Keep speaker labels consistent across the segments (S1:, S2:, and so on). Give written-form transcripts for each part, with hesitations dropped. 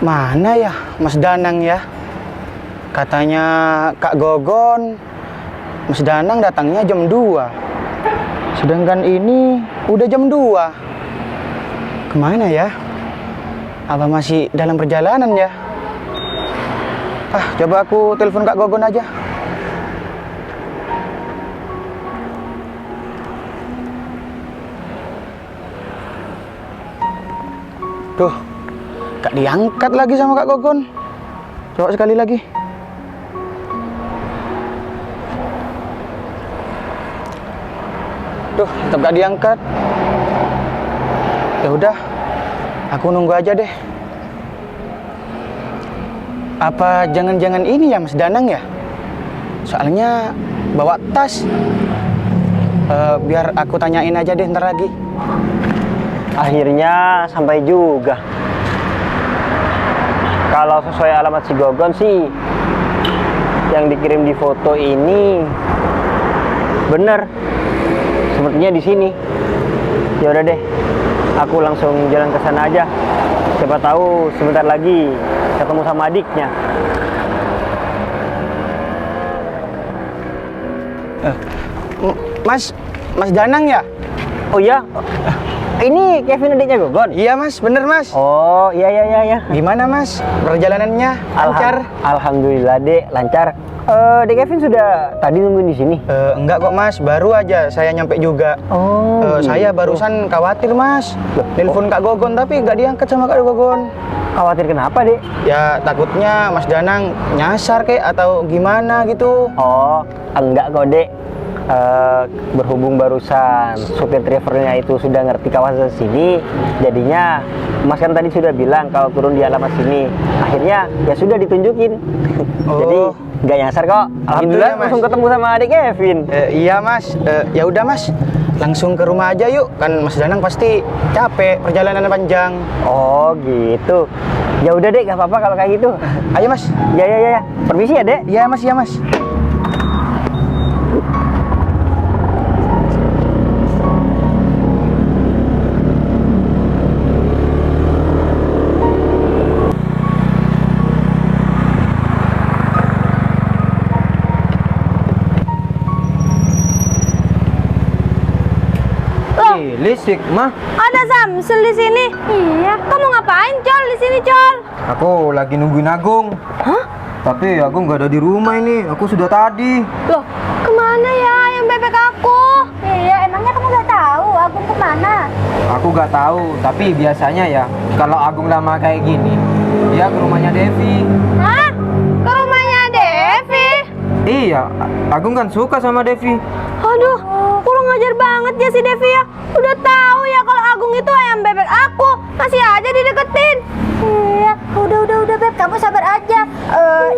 S1: Mana ya Mas Danang ya? Katanya Kak Gogon, Mas Danang datangnya jam 2. Sedangkan ini udah jam 2. Kemana ya? Apa masih dalam perjalanan ya? Coba aku telepon Kak Gogon aja. Tuh, gak diangkat lagi sama Kak Gogon. Coba sekali lagi. Tuh, tetap gak diangkat. Ya udah, aku nunggu aja deh. Apa jangan-jangan ini ya Mas Danang ya? Soalnya bawa tas. Biar aku tanyain aja deh ntar lagi.
S2: Akhirnya sampai juga. Kalau sesuai alamat si Gogon sih, yang dikirim di foto ini bener. Sepertinya di sini. Ya udah deh, aku langsung jalan ke sana aja. Siapa tahu sebentar lagi ketemu sama adiknya.
S1: Mas Danang ya?
S2: Oh iya. Ini Kevin adiknya Gogon?
S1: Iya Mas, bener Mas.
S2: Oh iya.
S1: Gimana Mas, perjalanannya lancar?
S2: Alhamdulillah Dek, lancar. Dek Kevin sudah tadi nungguin di sini?
S1: Enggak kok Mas, baru aja saya nyampe juga.
S2: Gitu.
S1: Saya barusan khawatir Mas, telepon Kak Gogon tapi nggak diangkat sama Kak Gogon.
S2: Khawatir kenapa Dek?
S1: Ya takutnya Mas Danang nyasar kayak atau gimana gitu.
S2: Oh enggak kok Dek. Berhubung barusan supir drivernya itu sudah ngerti kawasan sini, jadinya Mas kan tadi sudah bilang kalau turun di alamat sini. Akhirnya ya sudah ditunjukin. Jadi nggak nyasar kok. Alhamdulillah langsung ketemu sama adik Kevin.
S1: Iya Mas, ya udah Mas, langsung ke rumah aja yuk. Kan Mas Danang pasti capek perjalanan panjang.
S2: Oh gitu. Ya udah Dek, nggak apa-apa kalau kayak gitu.
S1: Ayo Mas.
S2: Ya. Permisi ya Dek.
S1: Iya Mas, iya Mas.
S3: Lisik mah.
S4: Ada Samsul di sini. Iya. Kamu ngapain, Col, di sini, Col?
S3: Aku lagi nungguin Agung.
S4: Hah?
S3: Tapi Agung nggak ada di rumah ini. Aku sudah tadi.
S4: Loh, kemana ya yang bebek aku? Iya, emangnya kamu nggak tahu Agung kemana?
S3: Aku nggak tahu. Tapi biasanya ya, kalau Agung lama kayak gini, dia ke rumahnya Devi.
S4: Hah? Ke rumahnya Devi?
S3: Iya, Agung kan suka sama Devi.
S4: Aduh, kurang ajar banget ya si Devi ya. Udah tahu ya kalau Agung itu ayam bebek aku, masih aja dideketin. Iya, udah Beb, kamu sabar aja.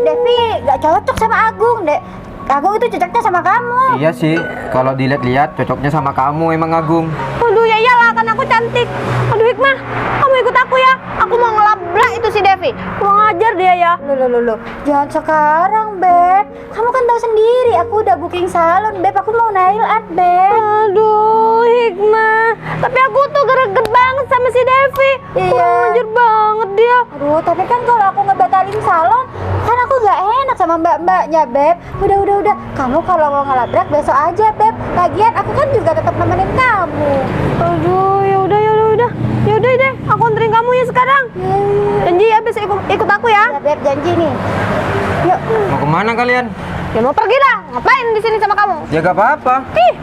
S4: Devi gak cocok sama Agung, Dek. Agung itu cocoknya sama kamu.
S3: Iya sih, kalau dilihat-lihat cocoknya sama kamu emang Agung.
S4: Aduh, ya iyalah kan aku cantik. Aduh Hikmah, kamu ikut aku ya. Aku mau ngelabrak itu si Devi. Kurang ajar dia ya. Loh. Jangan sekarang, Beb. Kamu kan tahu sendiri, aku udah booking salon, Beb. Aku mau nail art, Beb. Aduh, Hikmah. Tapi aku tuh greget banget sama si Devi. Iya. Kurang ajar banget dia. Aduh, tapi kan kalau aku ngebatalin salon, kan aku gak enak sama mbak-mbaknya, Beb. Udah. Kamu kalau mau ngelabrak besok aja, Beb. Lagian aku kan juga tetap nemenin kamu. Aduh, ya udah. Ya udah deh, aku anterin kamu ya sekarang. Janji ya besok ikut aku ya. Ya, Beb, janji nih. Yuk.
S3: Mau kemana kalian?
S4: Ya mau pergi lah. Ngapain di sini sama kamu?
S3: Ya gak apa-apa.
S4: Ih.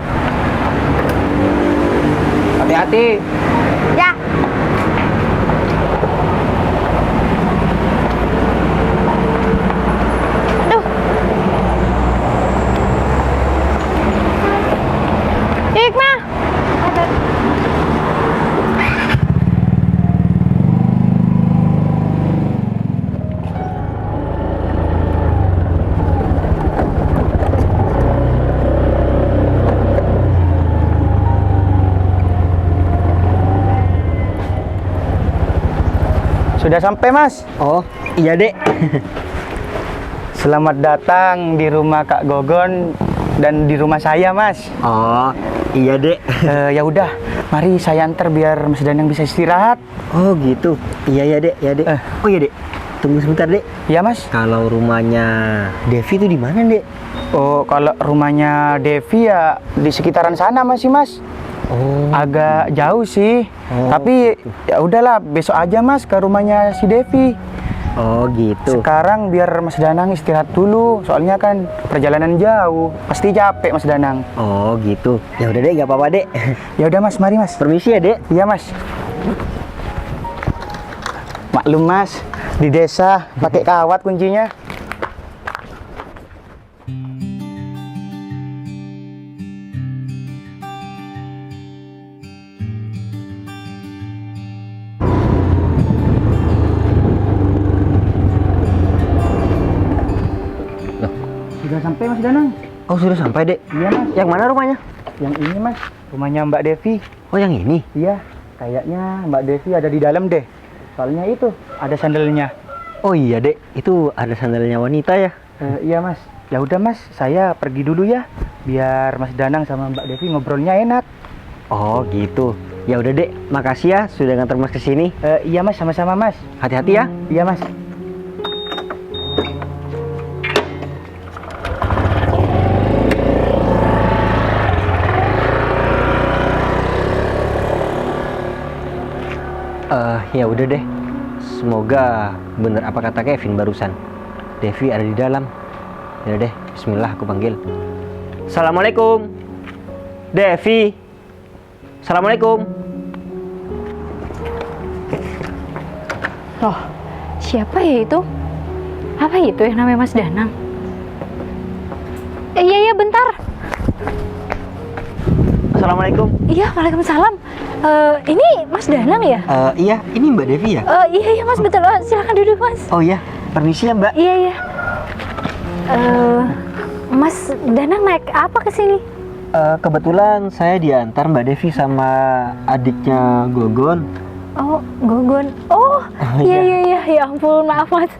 S3: Hati-hati.
S4: Ya. Aduh. Hikmah.
S1: Sudah sampai Mas.
S2: Oh iya Dek.
S1: Selamat datang di rumah Kak Gogon dan di rumah saya Mas.
S2: Oh iya Dek.
S1: Ya udah, mari saya antar biar Mas Danang bisa istirahat.
S2: Oh gitu. Iya ya Dek, ya Dek. Oh iya Dek. tunggu sebentar dek.
S1: Iya mas.
S2: Kalau rumahnya Devi itu di mana dek?
S1: Oh kalau rumahnya Devi ya di sekitaran sana masih mas.
S2: Oh,
S1: Agak jauh sih.
S2: Oh,
S1: Tapi ya udahlah besok aja mas ke rumahnya si Devi.
S2: oh gitu.
S1: Sekarang biar Mas Danang istirahat dulu, soalnya kan perjalanan jauh, pasti capek Mas Danang.
S2: Oh gitu. Ya udah dek, nggak apa-apa dek.
S1: Ya udah Mas, mari Mas.
S2: Permisi ya dek.
S1: Iya Mas. Maklum Mas, di desa pakai kawat kuncinya. Sudah sampai Mas Danang?
S2: Oh sudah sampai dek.
S1: Iya Mas.
S2: Yang mana rumahnya?
S1: Yang ini Mas, rumahnya Mbak Devi.
S2: Oh yang ini.
S1: Iya, kayaknya Mbak Devi ada di dalam deh. Soalnya itu ada sandalnya.
S2: Oh iya dek, itu ada sandalnya wanita ya.
S1: Iya Mas. Ya udah Mas, saya pergi dulu ya. Biar Mas Danang sama Mbak Devi ngobrolnya enak.
S2: Oh gitu. Ya udah dek, makasih ya sudah nganter mas ke sini.
S1: Iya Mas, sama-sama Mas.
S2: Hati-hati ya.
S1: Iya Mas.
S2: Ya udah deh. Semoga bener apa kata Kevin barusan. Devi ada di dalam. Ya udah deh, bismillah aku panggil. Assalamualaikum. Devi. Assalamualaikum.
S4: Loh, siapa ya itu? Apa itu yang namanya Mas Danang? Iya, bentar.
S2: Assalamualaikum.
S4: Iya, waalaikumsalam. Ini Mas Danang ya?
S2: Iya, ini Mbak Devi ya?
S4: Iya, Mas, betul. Silakan duduk, Mas.
S2: Oh iya, permisi ya Mbak.
S4: Iya. Mas Danang naik apa ke sini?
S2: Kebetulan saya diantar Mbak Devi sama adiknya Gogon.
S4: Oh, Gogon. Oh, iya. Ya ampun, maaf, Mas.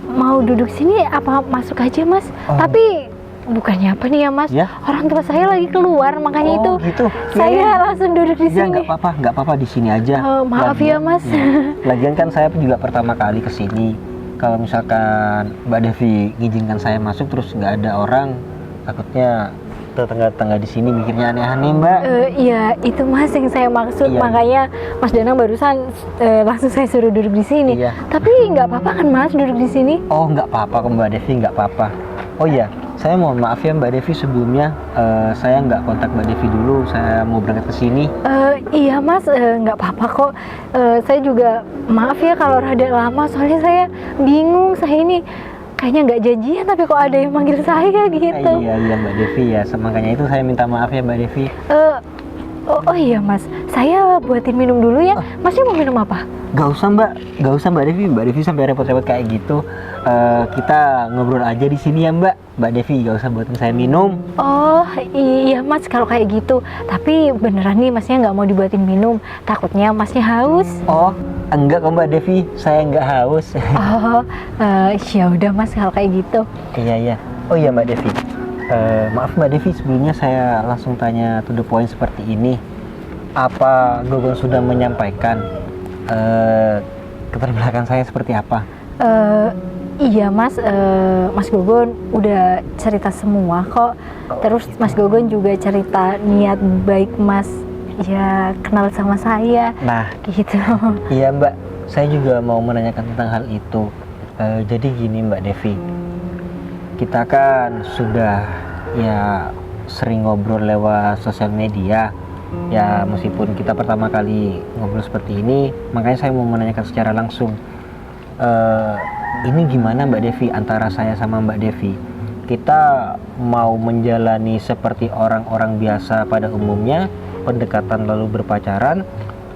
S4: Mau duduk sini apa masuk aja, Mas? Tapi bukannya apa nih ya, Mas?
S2: Ya?
S4: Orang tua saya lagi keluar, makanya itu
S2: gitu.
S4: saya langsung duduk di
S2: Ya
S4: sini.
S2: nggak apa-apa di sini aja.
S4: Maaf ya, Mas.
S2: Lagian kan saya juga pertama kali ke sini. Kalau misalkan Mbak Devi ngizinkan saya masuk terus nggak ada orang, takutnya tetangga-tetangga di sini mikirnya aneh-aneh, Mbak.
S4: Iya, itu Mas yang saya maksud.
S2: Iya.
S4: Makanya Mas Danang barusan langsung saya suruh duduk di sini.
S2: Iya.
S4: Tapi nggak apa-apa kan, Mas, duduk di sini?
S2: Oh nggak apa-apa kok Mbak Devi, nggak apa-apa. Oh iya, saya mohon maaf ya Mbak Devi sebelumnya. Saya nggak kontak Mbak Devi dulu, saya mau berangkat ke sini.
S4: Iya Mas, nggak apa-apa kok. Saya juga maaf ya kalau rada lama, soalnya saya bingung. Saya ini kayaknya nggak janjian, tapi kok ada yang manggil saya gitu.
S2: Iya Mbak Devi ya, makanya itu saya minta maaf ya Mbak Devi.
S4: Oh iya Mas, saya buatin minum dulu ya. Masnya mau minum apa?
S2: Gak usah Mbak Devi. Mbak Devi sampai repot-repot kayak gitu. Kita ngobrol aja di sini ya Mbak Devi, gak usah buatin saya minum.
S4: Oh iya Mas, kalau kayak gitu. Tapi beneran nih Masnya nggak mau dibuatin minum, takutnya Masnya haus.
S2: Oh enggak kok Mbak Devi, saya nggak haus.
S4: Oh ya udah Mas kalau kayak gitu.
S2: Iya. Oh iya Mbak Devi. Maaf Mbak Devi, sebelumnya saya langsung tanya to the point seperti ini. Apa Gogon sudah menyampaikan latar belakang saya seperti apa?
S4: Iya Mas, Mas Gogon udah cerita semua kok. Terus Mas Gogon juga cerita niat baik Mas ya kenal sama saya.
S2: Nah
S4: gitu.
S2: Iya Mbak, saya juga mau menanyakan tentang hal itu. Jadi gini Mbak Devi, kita kan sudah ya sering ngobrol lewat sosial media. Ya meskipun kita pertama kali ngobrol seperti ini, makanya saya mau menanyakan secara langsung. Ini gimana Mbak Devi, antara saya sama Mbak Devi, kita mau menjalani seperti orang-orang biasa pada umumnya, pendekatan lalu berpacaran,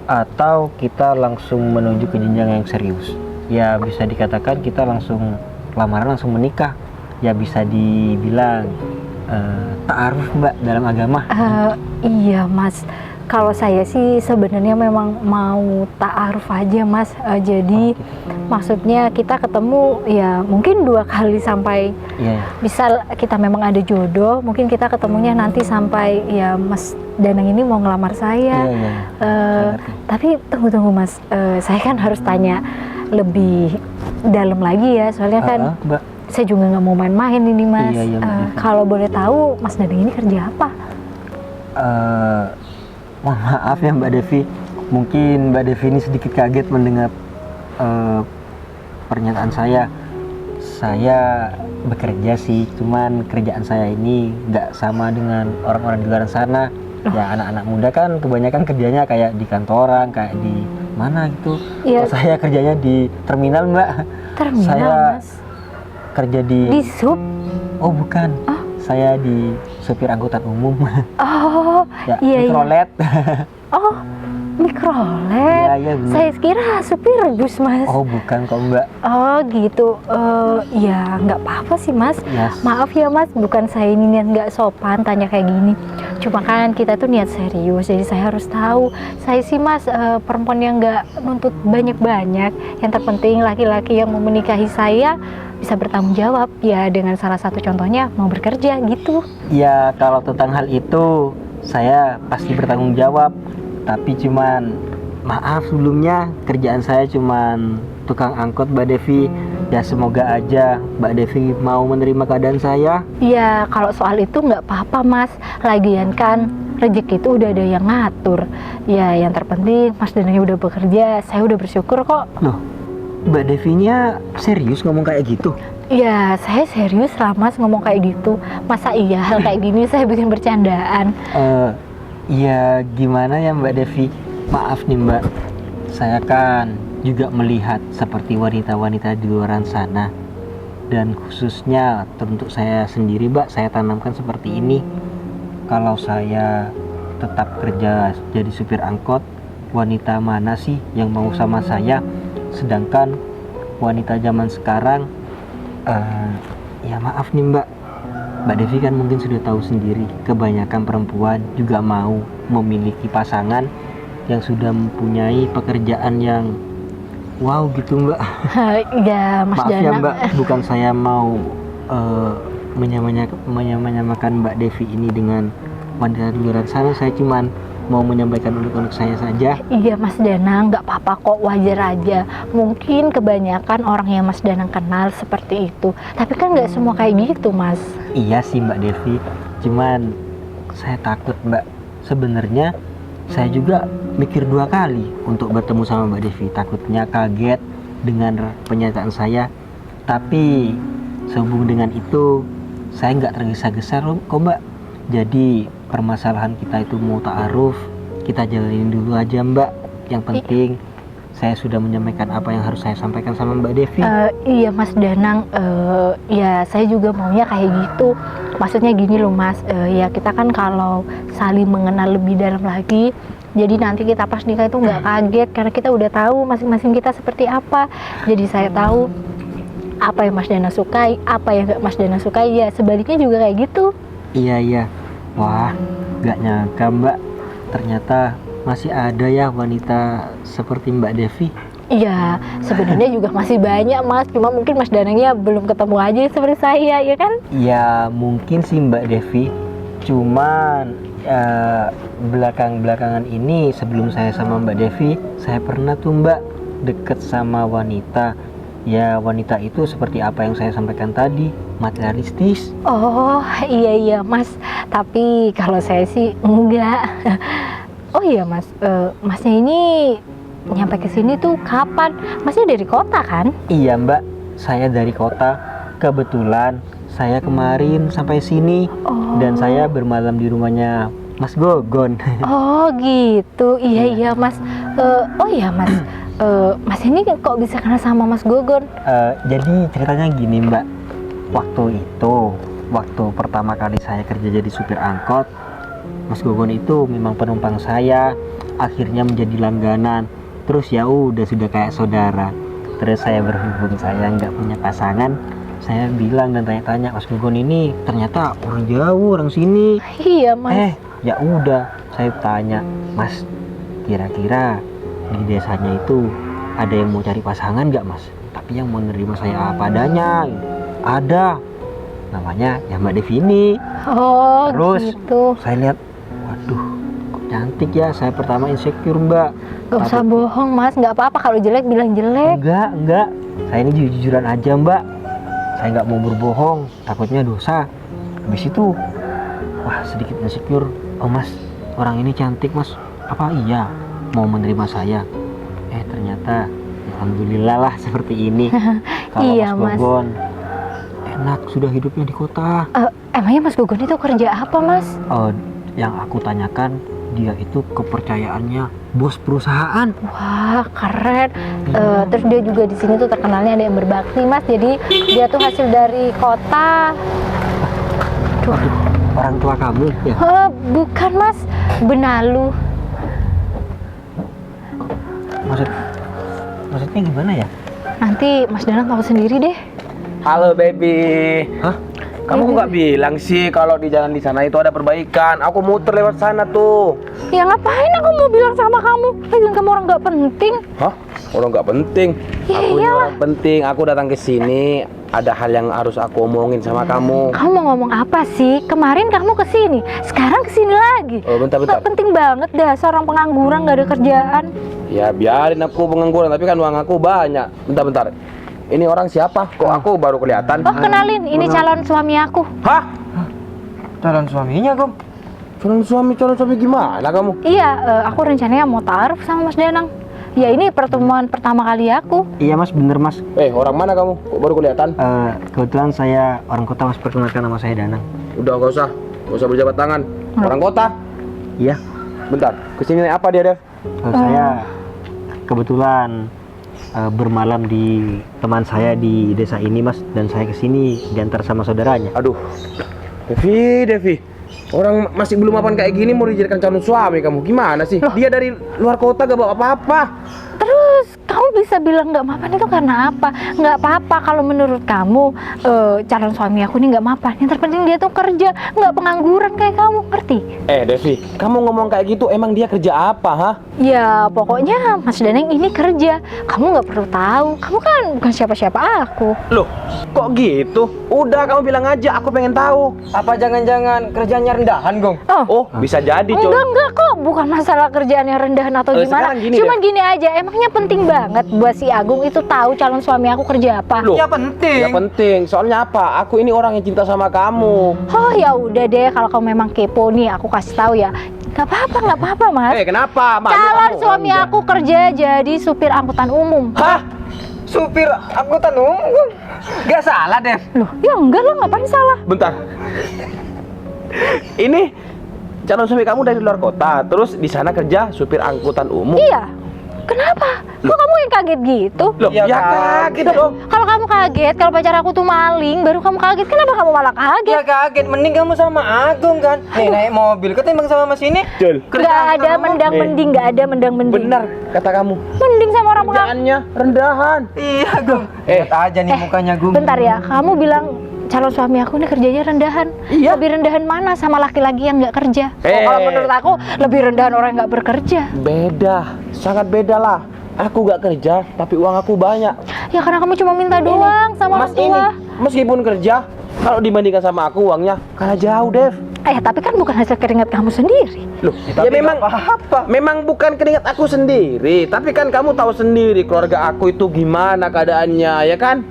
S2: atau kita langsung menuju ke jenjang yang serius? Ya bisa dikatakan kita langsung lamaran, langsung menikah. Ya bisa dibilang ta'aruf Mbak dalam agama.
S4: Iya Mas, kalau saya sih sebenarnya memang mau ta'aruf aja Mas. Jadi maksudnya kita ketemu ya mungkin 2 kali sampai bisa kita memang ada jodoh. Mungkin kita ketemunya nanti sampai ya Mas Danang ini mau ngelamar saya.
S2: Saya
S4: Tapi tunggu Mas, saya kan harus tanya lebih dalam lagi ya, soalnya kan
S2: Mbak.
S4: saya juga nggak mau main-main ini Mas.
S2: Iya, Mbak Devi.
S4: Kalau boleh tahu Mas Danang ini kerja apa?
S2: Mohon maaf ya Mbak Devi, mungkin Mbak Devi ini sedikit kaget mendengar pernyataan saya. Saya bekerja sih, cuman kerjaan saya ini nggak sama dengan orang-orang di luar sana. Ya anak-anak muda kan kebanyakan kerjanya kayak di kantoran, kayak di mana gitu.
S4: Iya.
S2: Oh, saya kerjanya di terminal Mbak.
S4: Terminal
S2: Saya
S4: Mas?
S2: kerja di
S4: Di sub?
S2: Oh bukan, saya di supir angkutan umum.
S4: Oh,
S2: Ya,
S4: iya.
S2: mikrolet.
S4: Oh, mikrolet.
S2: Iya, iya, bener.
S4: Saya kira supir bus Mas.
S2: Oh bukan kok Mbak.
S4: Oh gitu, ya nggak apa-apa sih Mas.
S2: Yes.
S4: Maaf ya Mas, bukan saya ini niat nggak sopan tanya kayak gini. Cuma kan kita tuh niat serius, jadi saya harus tahu. Saya sih Mas perempuan yang nggak nuntut banyak-banyak. Yang terpenting laki-laki yang mau menikahi saya bisa bertanggung jawab. Ya dengan salah satu contohnya mau bekerja gitu.
S2: Ya kalau tentang hal itu saya pasti bertanggung jawab. Tapi cuman maaf sebelumnya kerjaan saya cuman tukang angkot Mbak Devi. Ya semoga aja Mbak Devi mau menerima keadaan saya.
S4: Ya kalau soal itu nggak apa-apa Mas. Lagian kan rezeki itu udah ada yang ngatur. Ya yang terpenting Mas Danangnya udah bekerja. Saya udah bersyukur kok.
S2: Loh, Mbak Devinya serius ngomong kayak gitu?
S4: Ya saya serius lah Mas ngomong kayak gitu. Masa iya hal kayak gini saya bikin bercandaan.
S2: Ya gimana ya Mbak Devi? Maaf nih Mbak, saya kan juga melihat seperti wanita-wanita di luar sana. Dan khususnya untuk saya sendiri Mbak, saya tanamkan seperti ini. Kalau saya tetap kerja jadi supir angkot, wanita mana sih yang mau sama saya? Sedangkan wanita zaman sekarang, ya maaf nih Mbak Devi kan mungkin sudah tahu sendiri, kebanyakan perempuan juga mau memiliki pasangan yang sudah mempunyai pekerjaan yang wow gitu Mbak.
S4: Ya Mas
S2: Maaf ya
S4: Danang.
S2: Mbak, bukan saya mau menyamakan Mbak Devi ini dengan wanita di luar sana. Saya cuman mau menyampaikan unek-unek saya saja.
S4: Iya Mas Danang, nggak apa-apa kok, wajar aja. Mungkin kebanyakan orang yang Mas Danang kenal seperti itu. Tapi kan nggak semua kayak gitu Mas.
S2: Iya sih Mbak Devi, cuman saya takut Mbak. Sebenarnya saya juga mikir 2 kali untuk bertemu sama Mbak Devi. Takutnya kaget dengan pernyataan saya. Tapi sehubung dengan itu, saya nggak tergesa-gesa kok Mbak. Jadi permasalahan kita itu mau ta'aruf, kita jalanin dulu aja Mbak. Yang penting saya sudah menyampaikan apa yang harus saya sampaikan sama Mbak Devi.
S4: Iya Mas Danang, ya saya juga maunya kayak gitu. Maksudnya gini loh Mas, ya kita kan kalau saling mengenal lebih dalam lagi, jadi nanti kita pas nikah itu nggak kaget karena kita udah tahu masing-masing kita seperti apa. Jadi saya tahu apa yang Mas Danang sukai, apa yang nggak Mas Danang sukai, ya sebaliknya juga kayak gitu.
S2: Iya. Wah, gak nyangka Mbak, ternyata masih ada ya wanita seperti Mbak Devi.
S4: Iya, sebenarnya juga masih banyak Mas, cuma mungkin Mas Danangnya belum ketemu aja seperti saya, ya kan?
S2: Ya mungkin sih Mbak Devi, cuman belakangan ini sebelum saya sama Mbak Devi, saya pernah tuh Mbak deket sama wanita. Ya wanita itu seperti apa yang saya sampaikan tadi, materialistis.
S4: Oh iya Mas, tapi kalau saya sih enggak. Oh iya Mas, Masnya ini nyampe ke sini tuh kapan? Masnya dari kota kan?
S2: Iya Mbak, saya dari kota. Kebetulan saya kemarin sampai sini dan saya bermalam di rumahnya Mas Gogon.
S4: Oh gitu, iya Mas. Oh iya Mas, Mas ini kok bisa kenal sama Mas Gogon?
S2: Jadi ceritanya gini Mbak, waktu pertama kali saya kerja jadi supir angkot, Mas Gogon itu memang penumpang saya, akhirnya menjadi langganan. Terus ya udah sudah kayak saudara. Terus saya berhubung saya nggak punya pasangan, saya bilang dan tanya-tanya, Mas Gogon ini ternyata orang jauh, orang sini.
S4: Iya Mas.
S2: Ya udah, saya tanya, Mas, kira-kira di desanya itu ada yang mau cari pasangan nggak Mas? Tapi yang mau menerima saya apa adanya. Ada, namanya ya Mbak Devi ini.
S4: Oh
S2: Terus
S4: gitu.
S2: saya lihat, waduh, kok cantik ya. Saya pertama insecure Mbak.
S4: Gak usah bohong Mas, nggak apa-apa kalau jelek bilang jelek.
S2: Enggak. Saya ini jujur-jujuran aja Mbak. Saya nggak mau berbohong, takutnya dosa. Habis itu, wah sedikit insecure. Oh Mas, orang ini cantik Mas. Apa iya mau menerima saya? Ternyata alhamdulillah lah seperti ini. Kalau
S4: Iya,
S2: Mas
S4: Mas.
S2: Gogon enak sudah hidupnya di kota.
S4: Emangnya Mas Gogon itu kerja apa, Mas?
S2: Yang aku tanyakan, dia itu kepercayaannya bos perusahaan.
S4: Wah, keren. Terus dia juga di sini tuh terkenalnya ada yang berbakti, Mas. Jadi dia tuh hasil dari kota.
S2: Orang tua kamu ya?
S4: Bukan, Mas. Benalu.
S2: Maksudnya gimana ya?
S4: Nanti Mas Danang tahu sendiri deh.
S5: Halo baby.
S2: Hah?
S5: Kamu kok nggak bilang sih kalau di jalan di sana itu ada perbaikan? Aku muter lewat sana tuh.
S4: Ya ngapain aku mau bilang sama kamu? Lagian kamu orang nggak penting.
S5: Hah? Orang nggak penting.
S4: Ya
S5: Aku ini
S4: iyalah.
S5: orang penting. Aku datang ke sini ada hal yang harus aku omongin sama kamu.
S4: Kamu mau ngomong apa sih? Kemarin kamu kesini, sekarang kesini lagi.
S5: Oh bentar.
S4: Nggak penting banget dah, seorang pengangguran nggak ada kerjaan.
S5: Ya biarin aku pengangguran tapi kan uang aku banyak. Bentar. Ini orang siapa? Kok aku baru kelihatan?
S4: Oh kenalin, ini calon suami aku.
S5: Hah?
S3: Calon suaminya, Gom.
S5: Calon suami gimana kamu?
S4: Iya, aku rencananya mau taruh sama Mas Danang. Ya ini pertemuan pertama kali aku.
S2: Iya Mas, bener Mas.
S5: Orang mana kamu? Kok baru kelihatan?
S2: Kebetulan saya orang kota Mas, perkenalkan nama saya Danang.
S5: Udah nggak usah berjabat tangan. Orang kota.
S2: Iya.
S5: Bentar, kesini naik apa dia, Dev?
S2: Saya kebetulan bermalam di teman saya di desa ini Mas, dan saya kesini diantar sama saudaranya.
S5: Aduh, Devi, orang masih belum mapan kayak gini mau dijadikan calon suami kamu, gimana sih? Dia dari luar kota gak bawa apa-apa.
S4: Terus kamu bisa bilang nggak mapan itu karena apa? Nggak apa-apa kalau menurut kamu calon suami aku ini nggak mapan. Yang terpenting dia tuh kerja, nggak pengangguran kayak kamu, ngerti?
S5: Devi, kamu ngomong kayak gitu, emang dia kerja apa, ha?
S4: Ya pokoknya Mas Danang ini kerja. Kamu nggak perlu tahu. Kamu kan bukan siapa-siapa aku.
S5: Loh, kok gitu? Udah kamu bilang aja, aku pengen tahu.
S3: Apa jangan-jangan kerjanya rendahan, Gom?
S5: Oh, bisa jadi, coy.
S4: Enggak kok, bukan masalah kerjaan yang rendahan atau gimana.
S5: Sekarang gini
S4: Cuman gini aja, emangnya penting banget buat si Agung itu tahu calon suami aku kerja apa.
S5: Loh,
S3: Ya penting.
S5: ya penting. Soalnya apa? Aku ini orang yang cinta sama kamu.
S4: Oh ya udah deh, kalau kamu memang kepo nih, aku kasih tahu ya. Nggak apa-apa Mas.
S5: Kenapa? Malu
S4: Calon
S5: kamu
S4: suami
S5: orangnya.
S4: aku kerja jadi supir angkutan umum.
S5: Hah?
S3: Supir angkutan umum, Gom. Gak salah, Dev.
S4: Loh, ya enggak lah, ngapain salah?
S5: Bentar. Ini calon suami kamu dari luar kota, terus di sana kerja supir angkutan umum.
S4: Iya. Kenapa? Kok kamu yang kaget gitu?
S5: Loh,
S3: Ya
S5: ya
S3: kaget.
S5: kaget dong.
S4: Kalau kamu kaget, kalau pacar aku tuh maling, baru kamu kaget. Kenapa kamu malah kaget?
S3: Ya kaget, mending kamu sama Agung kan. Nih naik mobil ketimbang sama Mas ini.
S5: Betul.
S4: Nggak ada mendang-mending, nggak ada mendang-mending.
S5: Benar kata kamu.
S4: Mending sama orang pengangguran.
S5: Kerjaannya rendahan.
S3: Iya, Gom. Lihat aja nih mukanya, Gom.
S4: Bentar ya, kamu bilang calon suami aku ini kerjanya rendahan.
S5: Iya.
S4: Lebih rendahan mana sama laki-laki yang nggak kerja? Kalau menurut aku lebih rendahan orang yang nggak bekerja.
S5: Beda, sangat beda lah. Aku gak kerja, tapi uang aku banyak.
S4: Ya karena kamu cuma minta doang sama
S5: Mas
S4: orang tua.
S5: ini, meskipun kerja, kalau dibandingkan sama aku uangnya kalah jauh, Dev.
S4: Tapi kan bukan hasil keringat kamu sendiri.
S5: Loh,
S3: Tapi
S5: ya memang
S3: nggak apa-apa.
S5: memang bukan keringat aku sendiri, tapi kan kamu tahu sendiri keluarga aku itu gimana keadaannya, ya kan?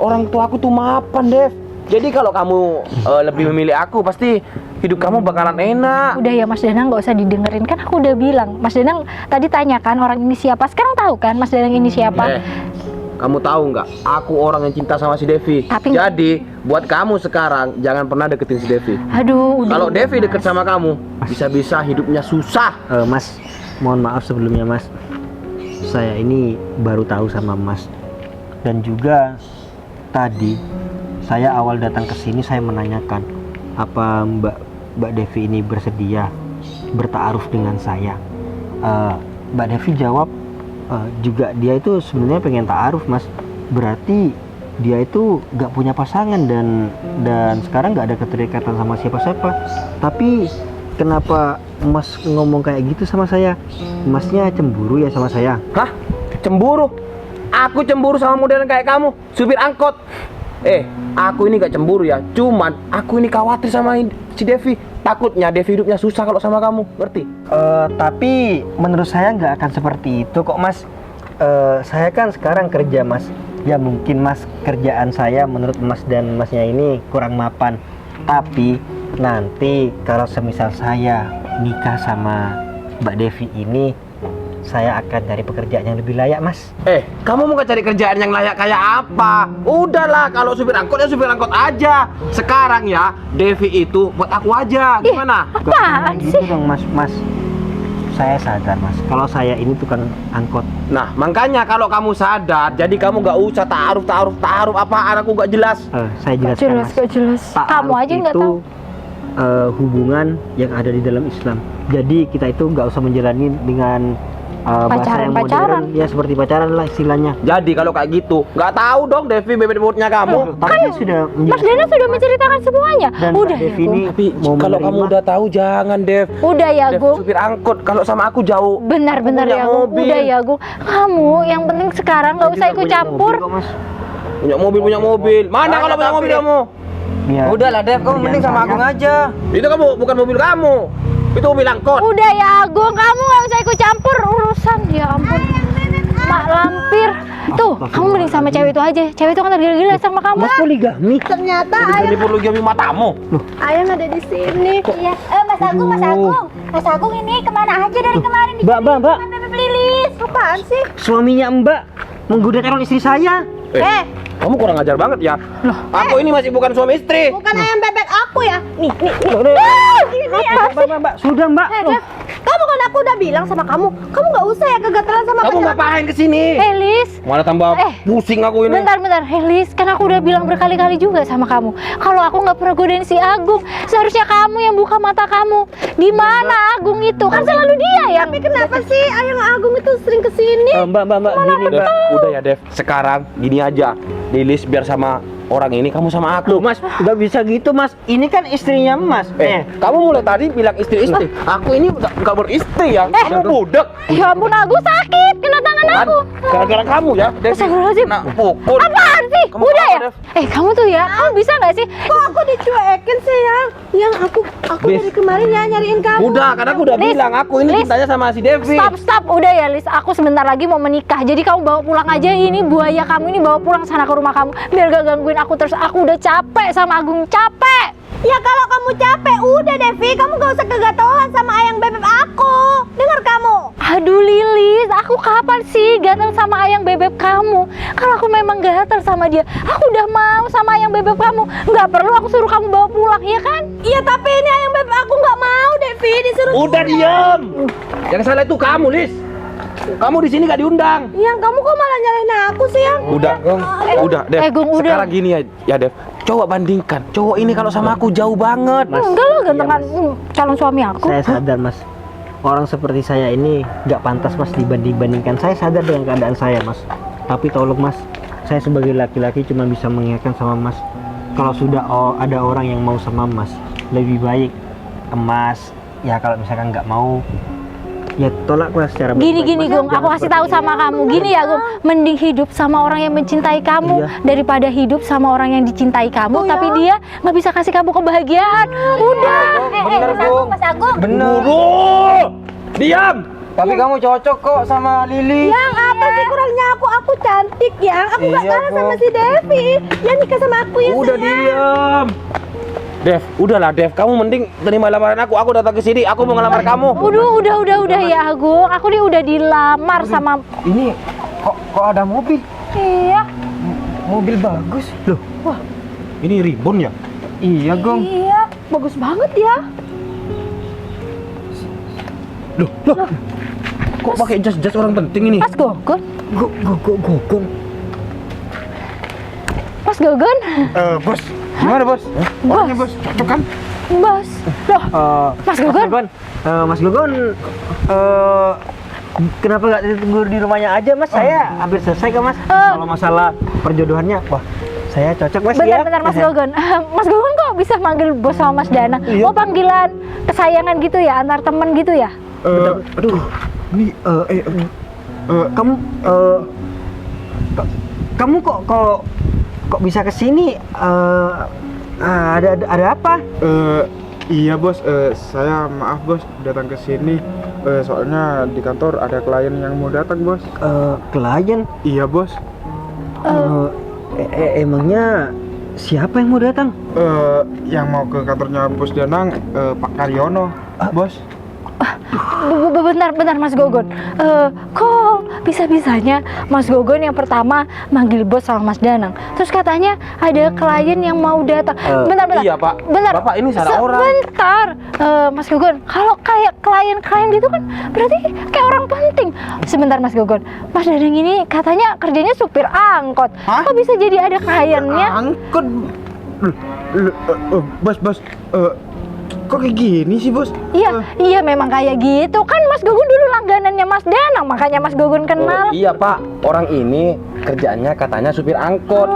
S5: Orang tua aku tuh mapan, Dev. Jadi kalau kamu lebih memilih aku, pasti hidup kamu bakalan enak.
S4: Udah ya Mas Danang, nggak usah didengerin, kan aku udah bilang. Mas Danang tadi tanyakan orang ini siapa, sekarang tahu kan Mas Danang ini siapa?
S5: Kamu tahu nggak? Aku orang yang cinta sama si Devi.
S4: Tapi-
S5: Jadi buat kamu sekarang jangan pernah deketin si Devi.
S4: Aduh, udah.
S5: Kalau Devi deket sama kamu, bisa-bisa hidupnya susah.
S2: Mas, mohon maaf sebelumnya Mas. Saya ini baru tahu sama Mas. Dan juga tadi saya awal datang ke sini saya menanyakan apa Mbak Devi ini bersedia bertaaruf dengan saya. Mbak Devi jawab juga dia itu sebenarnya pengen taaruf Mas. Berarti dia itu gak punya pasangan dan sekarang gak ada keterikatan sama siapa-siapa. Tapi kenapa Mas ngomong kayak gitu sama saya? Masnya cemburu ya sama saya?
S5: Hah? Cemburu? Aku cemburu sama model kayak kamu, supir angkot. Aku ini gak cemburu ya, cuman aku ini khawatir sama si Devi. Takutnya Devi hidupnya susah kalau sama kamu, ngerti?
S2: Tapi menurut saya nggak akan seperti itu kok Mas. saya kan sekarang kerja Mas. Ya mungkin Mas kerjaan saya menurut Mas dan Masnya ini kurang mapan. Tapi nanti kalau semisal saya nikah sama Mbak Devi ini, saya akan cari pekerjaan yang lebih layak Mas.
S5: Kamu mau cari kerjaan yang layak kayak apa? Udahlah, kalau supir angkot ya supir angkot aja. Sekarang ya, Devi itu buat aku aja. Gimana?
S4: Apaan
S2: Gitu
S4: sih?
S2: dong Mas. Saya sadar Mas, kalau saya ini tukang angkot.
S5: Nah, makanya kalau kamu sadar, jadi kamu nggak usah taruh apaan, aku nggak jelas.
S2: Saya jelaskan
S4: Jelas,
S2: Mas.
S4: gak jelas. Kamu
S2: Ta'aruf
S4: aja nggak
S2: itu,
S4: tahu.
S2: hubungan yang ada di dalam Islam. Jadi kita itu nggak usah menjalani dengan bahasa yang
S4: Pacaran.
S2: modern, ya seperti pacaran lah istilahnya.
S5: Jadi kalau kayak gitu, nggak tahu dong Devi bebet bebetnya kamu.
S2: Tapi saya sudah
S4: Mas Dana sudah menceritakan semuanya.
S2: dan
S4: Udah
S2: Mbak
S4: ya,
S2: Devi
S4: Gung.
S2: ini
S5: Tapi
S2: mau
S5: kalau kamu
S2: menerima.
S5: udah tahu jangan Dev.
S4: Udah ya,
S5: Dev
S4: Gung.
S5: supir angkot, kalau sama aku jauh.
S4: Benar-benar
S5: Aku
S4: ya,
S5: punya
S4: Gung.
S5: mobil.
S4: Udah ya, Gung. Kamu yang penting sekarang nggak
S2: Saya
S4: usah
S2: juga
S4: ikut
S2: punya
S4: campur.
S2: mobil kok, Mas.
S5: Punya mobil. Mana
S3: Banyak
S5: kalau punya
S3: tapi
S5: mobil
S3: ya.
S5: kamu?
S2: Ya,
S3: Udahlah Dev, kamu mending sama
S2: saya.
S3: Agung aja.
S5: Itu kamu bukan mobil kamu. Itu mobil angkot.
S4: Udah ya, Gung. Kamu nggak usah ikut campur urusan. Ya ampun. Mak lampir. Tuh, kamu mending sama cewek itu aja. Cewek itu kan tergila-gila sama kamu.
S2: Mas poligami.
S4: Ternyata
S5: Jadi perlu gami matamu.
S4: Ayang ada di sini. Iya. Mas Agung, Mas Agung. Mas Agung ini kemana aja dari kemarin?
S2: Mbak.
S4: Bebek Lilis. Apaan sih?
S2: Suaminya Mbak menggoda calon istri saya.
S5: Kamu kurang ajar banget ya. Aku ini masih bukan suami istri.
S4: Bukan ayam bebek aku ya. Nih. Gini ya.
S2: Mbak, sudah Mbak.
S4: Dev, kamu kan aku udah bilang sama kamu nggak usah ya kegatalan sama
S5: Kamu ngapain kesini?
S4: Lis,
S5: Mana tambah pusing aku ini.
S4: bentar, Lis, kan aku udah bilang berkali-kali juga sama kamu, kalau aku nggak pernah godain si Agung. Seharusnya kamu yang buka mata kamu. Di mana Agung itu? Kan selalu dia ya. Tapi kenapa sih ayang Agung itu sering kesini?
S2: Mbak, gini
S5: Dev,
S2: Mbak.
S5: udah ya Dev. Sekarang gini aja. Lilis biar sama orang ini, kamu sama aku.
S2: Loh Mas, nggak bisa gitu Mas. Ini kan istrinya Mas.
S5: Kamu mulai tadi bilang istri-istri. Aku ini nggak beristri ya. Kamu budak.
S4: Ya ampun, Agung sakit kena tangan
S5: Kan?
S4: aku.
S5: Gara-gara kamu ya. Dev.
S4: Astagfirullahaladzim.
S5: Nah, pukul.
S4: Apaan sih?
S5: Kamu
S4: Udah
S5: apa,
S4: ya?
S5: Dev?
S4: Kamu tuh ya, kamu bisa nggak sih? Kok aku dicuekin sih yang aku
S5: Lis.
S4: dari kemarin ya nyariin kamu.
S5: Udah, karena aku udah
S4: Lis,
S5: bilang aku ini
S4: Lis.
S5: cintanya sama si Devi.
S4: Stop, udah ya Lis, aku sebentar lagi mau menikah. Jadi kamu bawa pulang aja ini buaya kamu ini, bawa pulang sana ke rumah kamu. Biar gak gangguin aku terus. Aku udah capek sama Agung, capek. Ya kalau kamu capek, udah Devi, kamu gak usah kegatelan sama ayang bebek aku. Dengar kamu. Aduh Lilis, aku kapan sih gatel sama ayang bebek kamu? Kalau aku memang gatel sama dia, aku udah mau sama ayang bebek kamu. Nggak perlu aku suruh kamu bawa pulang, ya kan? Iya, tapi ini ayang bebek aku nggak mau, Devi, disuruh.
S5: Udah diam. Yang salah itu kamu, Lis. Kamu di sini gak diundang.
S4: Yang kamu kok malah nyalahin aku sih, Yang?
S5: Udah, Gong. Udah, Dev.
S4: Gong, udah.
S5: Sekarang gini ya, Dev. Coba bandingkan. Cowok ini kalau sama aku jauh banget.
S2: Mas.
S4: Enggak lo gantengan
S2: Iya,
S4: calon suami aku.
S2: Saya sadar Mas. Orang seperti saya ini nggak pantas Mas dibanding-bandingkan. Saya sadar dengan keadaan saya Mas. Tapi tolong Mas, saya sebagai laki-laki cuma bisa mengingatkan sama Mas. Kalau sudah ada orang yang mau sama Mas, lebih baik Mas ya kalau misalkan nggak mau, ya tolaklah secara
S4: Gini
S2: baik-baik, Mas.
S4: Gung, aku
S2: Jangan
S4: kasih
S2: seperti
S4: tahu
S2: ini.
S4: sama kamu. Gini ya Gung, mending hidup sama orang yang mencintai kamu
S2: Iya.
S4: daripada hidup sama orang yang dicintai kamu, tapi dia nggak bisa kasih kamu kebahagiaan. Udah.
S3: Bener, Gung.
S4: Mas Agung.
S3: Bener.
S5: Buru! Diam!
S3: Tapi kamu cocok kok sama Lili.
S4: Yang apa sih kurangnya aku cantik ya. Aku nggak
S3: Iya,
S4: kalah sama
S3: Gung.
S4: si Devi. Yang nikah sama aku ya.
S5: Udah diam! Dev, udahlah Dev, kamu mending terima lamaran aku datang ke sini, aku mau ngelamar kamu.
S4: Udah ya Agung. Aku nih udah dilamar sama.
S3: Ini kok ada mobil?
S4: Iya.
S3: Mobil bagus.
S5: Loh, ini ribon ya?
S3: Iya, Gong.
S4: Iya. Bagus banget ya.
S5: Loh, kok pakai jas-jas orang penting ini?
S4: Mas Gogon.
S2: Gogong.
S4: Mas Gogon.
S5: Bos,
S3: Gimana, Bos?
S5: orangnya bos, cocok kan?
S4: Bos. Loh. Mas Gogon.
S2: Mas Gogon, kenapa nggak ditunggu di rumahnya aja Mas? Saya hampir selesai kok Mas. Kalau masalah perjodohannya, wah saya cocok Mas ya.
S4: Bentar Mas Gogon. Mas Gogon kok bisa manggil bos sama Mas Dana? Oh panggilan kesayangan gitu ya, antar temen gitu ya?
S2: Aduh, ini kamu kamu kok bisa kesini? Ada apa?
S6: Iya bos, saya maaf bos datang ke sini. Soalnya di kantor ada klien yang mau datang bos.
S2: Klien?
S6: Iya bos.
S2: Emangnya siapa yang mau datang?
S6: Yang mau ke kantornya Bos Danang, Pak Karyono, bos.
S4: Bentar Mas Gogon. Kok bisa-bisanya Mas Gogon yang pertama manggil bos sama Mas Danang. Terus katanya ada klien yang mau datang. Bentar.
S5: Iya, Pak.
S4: Bentar.
S5: Bapak ini salah orang.
S4: Sebentar. Mas Gogon, kalau kayak klien gitu kan berarti kayak orang penting. Sebentar Mas Gogon. Mas Danang ini katanya kerjanya supir angkot.
S6: Hah?
S4: Kok bisa jadi ada kliennya?
S6: Angkot. Bos, kok kayak gini sih bos?
S4: Iya memang kayak gitu kan. Mas Gogon dulu langganannya Mas Danang, makanya Mas Gogon kenal.
S5: Iya Pak, orang ini kerjanya katanya supir angkot.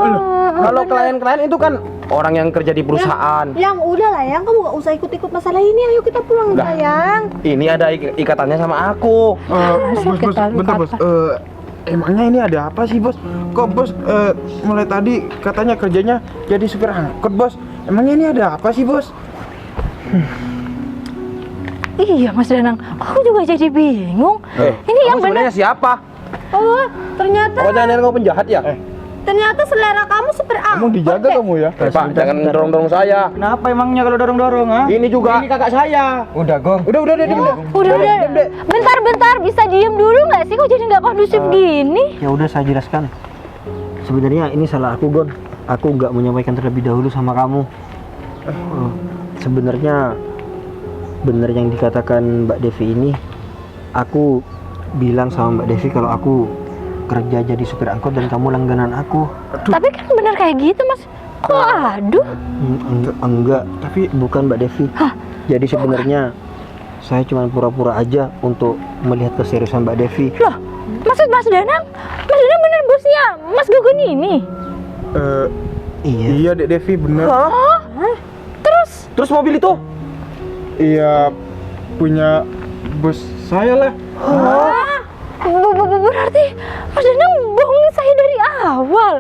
S5: Kalau klien-klien itu kan orang yang kerja di perusahaan.
S7: Yang udah lah yang kamu gak usah ikut-ikut masalah ini. Ayo kita pulang
S5: Udah.
S7: sayang.
S5: Ini ada ikatannya sama aku.
S6: Bos, bentar bos. Emangnya ini ada apa sih bos? Kok bos mulai tadi katanya kerjanya jadi supir angkot bos? Emangnya ini ada apa sih bos?
S4: Iya Mas Danang, aku juga jadi bingung. Ini yang benar.
S5: Sebenarnya siapa?
S7: Oh, ternyata
S5: Apa jangan kau penjahat ya?
S7: selera kamu supir angkot.
S6: Kamu dijaga kamu ya?
S5: Pak, jangan dorong-dorong saya.
S1: Kenapa emangnya kalau dorong-dorong, ha?
S5: Ini juga.
S1: Ini kakak saya.
S6: Udah gong.
S5: Udah.
S4: Udah. Bentar, bisa diem dulu nggak sih? Kok jadi nggak kondusif gini?
S2: Ya udah saya jelaskan. Sebenarnya ini salah aku, Gon. Aku nggak menyampaikan terlebih dahulu sama kamu. Sebenarnya benar yang dikatakan Mbak Devi ini. Aku bilang sama Mbak Devi kalau aku kerja jadi supir angkot dan kamu langganan aku.
S4: Tapi kan bener kayak gitu Mas. Kok aduh?
S2: Enggak, tapi bukan Mbak Devi. Jadi sebenarnya saya cuma pura-pura aja untuk melihat keseriusan Mbak Devi.
S4: Loh, maksud Mas Danang? Mas Danang bener bosnya Mas Gogon ini?
S2: Iya.
S6: Iya Dek Devi bener.
S5: Terus mobil itu?
S6: Iya punya bos saya lah.
S4: Berarti Mas Danang bohongin saya dari awal.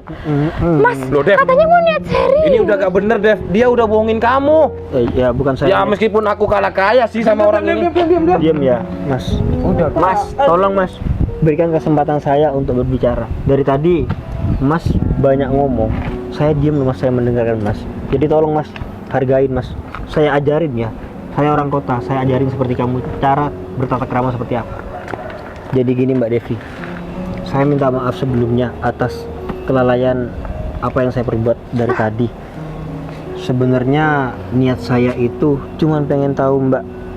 S4: Mas,
S5: Loh, Dev.
S4: katanya mau niat serius.
S5: Ini udah gak bener, Dev. Dia udah bohongin kamu.
S2: Ya bukan saya.
S5: Ya meskipun aku kalah kaya sih sama orang ini.
S2: Diam ya, Mas. Mas, tolong Mas, berikan kesempatan saya untuk berbicara. Dari tadi Mas banyak ngomong, saya diam Mas, saya mendengarkan Mas. Jadi tolong Mas, hargain Mas. Saya ajarin ya. Saya orang kota, saya ajarin seperti kamu cara bertata krama seperti apa. Jadi gini Mbak Devi, saya minta maaf sebelumnya atas kelalaian apa yang saya perbuat dari tadi. Sebenarnya niat saya itu cuman pengen tahu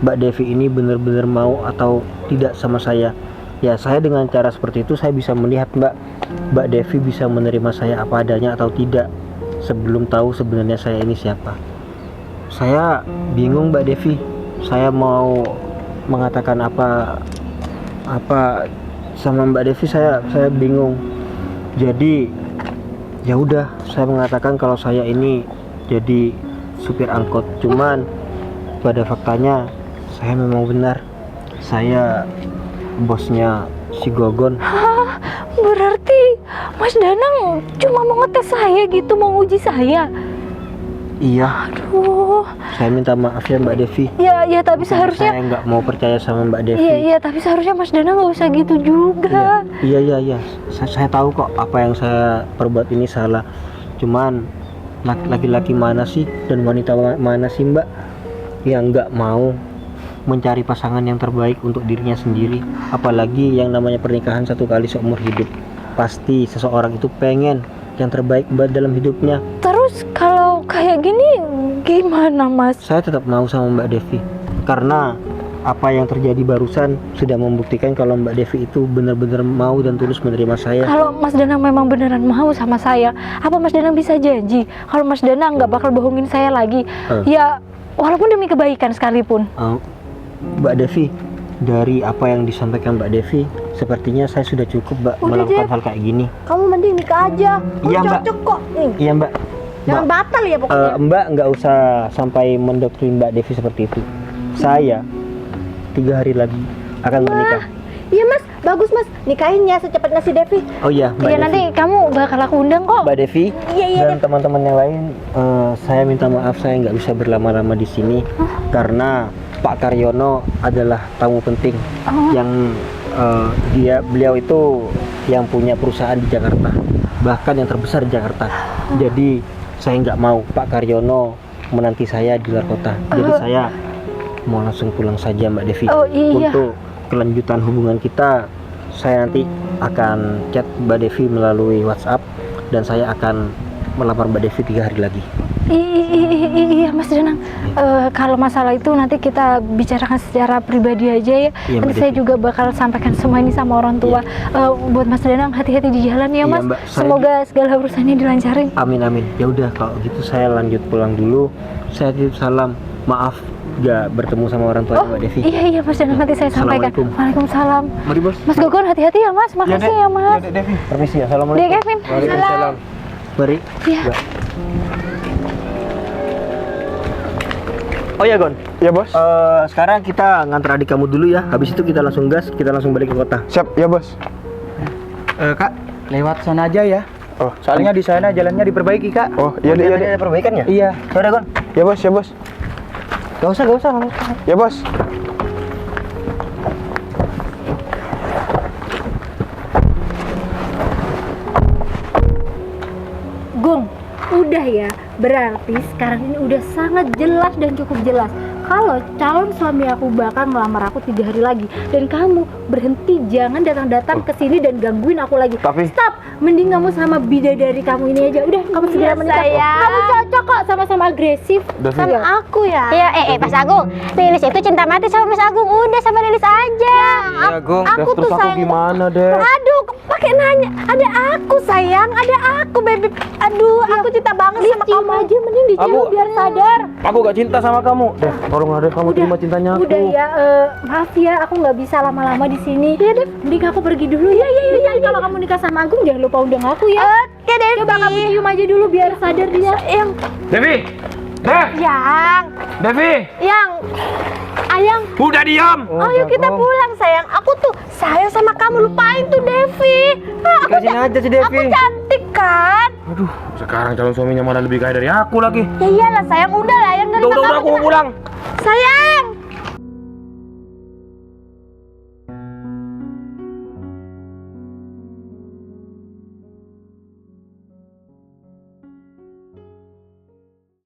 S2: Mbak Devi ini benar-benar mau atau tidak sama saya. Ya saya dengan cara seperti itu saya bisa melihat Mbak Devi bisa menerima saya apa adanya atau tidak sebelum tahu sebenarnya saya ini siapa. Saya bingung Mbak Devi, saya mau mengatakan apa sama Mbak Devi, saya bingung. Jadi ya udah saya mengatakan kalau saya ini jadi supir angkot, cuman pada faktanya saya memang benar, saya bosnya si Gogon.
S4: Hah, berarti Mas Danang cuma mau ngetes saya gitu, mau uji saya.
S2: Iya.
S4: Aduh.
S2: Saya minta maaf ya Mbak Devi.
S4: Ya tapi seharusnya.
S2: Saya nggak mau percaya sama Mbak Devi.
S4: Iya tapi seharusnya Mas Danang nggak usah gitu juga.
S2: Iya. Saya tahu kok apa yang saya perbuat ini salah. Cuman laki-laki mana sih dan wanita mana sih Mbak yang nggak mau mencari pasangan yang terbaik untuk dirinya sendiri, apalagi yang namanya pernikahan satu kali seumur hidup. Pasti seseorang itu pengen yang terbaik Mbak dalam hidupnya.
S4: Terus kalau kayak gini gimana Mas?
S2: Saya tetap mau sama Mbak Devi karena apa yang terjadi barusan sudah membuktikan kalau Mbak Devi itu benar-benar mau dan tulus menerima saya.
S4: Kalau Mas Danang memang beneran mau sama saya, apa Mas Danang bisa janji kalau Mas Danang nggak bakal bohongin saya lagi? Ya walaupun demi kebaikan sekalipun.
S2: Mbak Devi, dari apa yang disampaikan Mbak Devi, sepertinya saya sudah cukup Mbak melakukan hal kayak gini.
S7: Kamu mending nikah aja.
S2: Iya, Mbak.
S7: Cocok kok.
S2: Iya Mbak.
S7: Jangan batal ya pokoknya.
S2: Mbak nggak usah sampai mendoktrin Mbak Devi seperti itu. Saya 3 hari lagi akan menikah.
S7: Iya Mas, Bagus mas, nikahin ya secepatnya si Devi.
S2: Oh iya, Mbak
S4: Iya
S2: Devi.
S4: nanti kamu bakal aku undang kok.
S2: Mbak Devi
S7: Iya,
S2: dan teman-teman yang lain, saya minta maaf saya nggak bisa berlama-lama di sini karena Pak Karyono adalah tamu penting yang beliau itu yang punya perusahaan di Jakarta, bahkan yang terbesar di Jakarta. Jadi saya nggak mau Pak Karyono menanti saya di luar kota. Jadi saya mau langsung pulang saja Mbak Devi.
S4: Oh, iya.
S2: Untuk kelanjutan hubungan kita, saya nanti akan chat Mbak Devi melalui WhatsApp dan saya akan melamar Mbak Devi 3 hari lagi.
S4: Iya Mas Danang, kalau masalah itu nanti kita bicarakan secara pribadi aja ya.
S2: Iya, Mbak
S4: Nanti saya
S2: Devi.
S4: juga bakal sampaikan semua ini sama orang tua. Buat Mas Danang hati-hati di jalan ya
S2: Iya,
S4: Mas.
S2: Mbak. Saya
S4: Semoga segala urusannya dilancarin.
S2: Amin amin. Ya udah kalau gitu saya lanjut pulang dulu. Saya titip salam. Maaf gak bertemu sama orang tua Mbak Devi.
S4: Iya Mas Danang, nanti saya sampaikan.
S2: Assalamualaikum.
S4: Waalaikumsalam.
S6: Mari bos.
S4: Mas Gogon hati-hati ya Mas. Makasih ya Mas.
S6: Dek Devi.
S2: Permisi ya.
S4: Dek
S2: Assalamualaikum.
S4: Kevin.
S5: Waalaikumsalam.
S2: Mari.
S4: Iya.
S2: Ya. Oh ya Gon.
S1: Ya bos.
S2: Sekarang kita ngantar adik kamu dulu ya. Habis itu kita langsung gas, kita langsung balik ke kota.
S1: Siap ya bos.
S3: Kak, lewat sana aja ya.
S1: Oh,
S3: Soalnya di sana jalannya diperbaiki kak.
S1: oh iya deh, iya deh.
S2: Ada perbaikan ya?
S3: Iya.
S2: Ya udah Gon.
S1: Ya bos, ya bos.
S2: Gak usah, gak usah.
S1: Ya bos.
S4: Gung, udah ya. Berarti sekarang ini udah sangat jelas dan cukup jelas kalau calon suami aku bakal ngelamar aku 3 hari lagi. Dan kamu berhenti, jangan datang-datang ke sini dan gangguin aku lagi.
S1: Tapi-
S4: Stop, mending kamu sama bidadari kamu ini aja. Udah, kamu segera menikah. Kamu cocok kok sama-sama agresif.
S7: Sama aku ya.
S4: Iya,
S7: Mas Agung, Lilis itu cinta mati sama Mas Agung. Udah sama Lilis aja.
S5: Ya, Gung.
S7: Aku
S5: Terus
S7: tuh
S5: aku
S7: sayang.
S5: gimana, Def?
S7: Aduh, pakai nanya. Ada aku sayang, ada aku baby. Aduh, aku cinta banget sama kamu.
S4: aja, mending dijauh
S5: Aku-
S4: biar sadar.
S5: Aku gak cinta sama kamu. Def, tolonglah Def, kamu terima cintanya aku.
S4: Udah ya, maaf ya, aku nggak bisa lama-lama di sini. Iya deh, mending aku pergi dulu ya. Iya. Kalau kamu nikah sama Agung jangan lupa undang aku ya.
S7: Oke, Devi.
S4: Coba kamu cium aja dulu biar sadar dia. Yang,
S5: Devi! Def! Devi!
S7: Ayang.
S5: Udah diam!
S7: Oh, yuk kita pulang sayang. Aku tuh sayang sama kamu, lupain tuh Devi. Ah, aku,
S3: Dikasihin aja si Devi.
S7: aku cantik kan?
S5: Aduh, sekarang calon suaminya mana lebih kaya dari aku lagi.
S7: Ya iyalah sayang, udah lah, yang dari
S5: Udah, aku mau pulang.
S7: sayang.